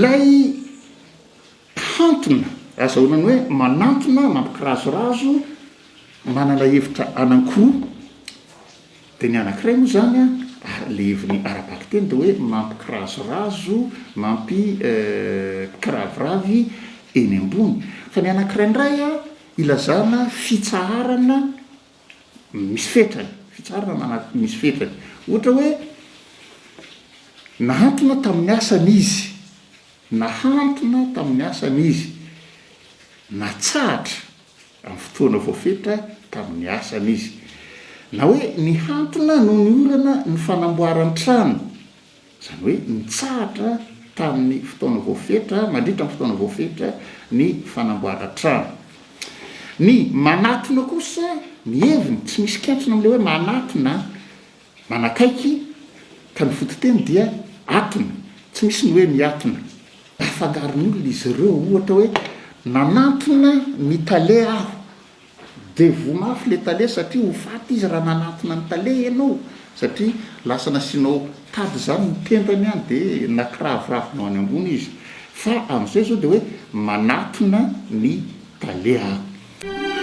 lay hantona azahonany hoe manantona mampikirazorazo manana hevitra anankiroa de ny anankiray moa zany le heviny arabaky teny de hoe mampikirazorazo kiraviravy eny ambony fa ny anankiray ndray ilazana fitsaharana misy fetrany fitsaharana misy fetrany ohatra hoe nahantona tamin'ny asany izy nahantona tamin'ny asany izy natsahatra amin'ny fotoana voafetra tamin'ny asany izy na hoe ny hantona no ny orana ny fanamboarany trano zany hoe nitsahatra tamin'ny fotoana voafetra mandritra amin'ny fotoana voafetra ny fanamboara trano ny manatona kosa ny heviny tsy misy kentrona am'le hoe manatona manakaiky ka ny fototeny dia atona tsy misy ny hoe miatona afangaron'olona izy ireo ohatra hoe nanatona ny tale aho de vomafy le tale satria ho faty izy raha nanatona ny tale ianao satria lasa nasianao tady zany mitendany any de nakiraviravina any ambony izy fa am'izay zao de hoe manatona ny tale aho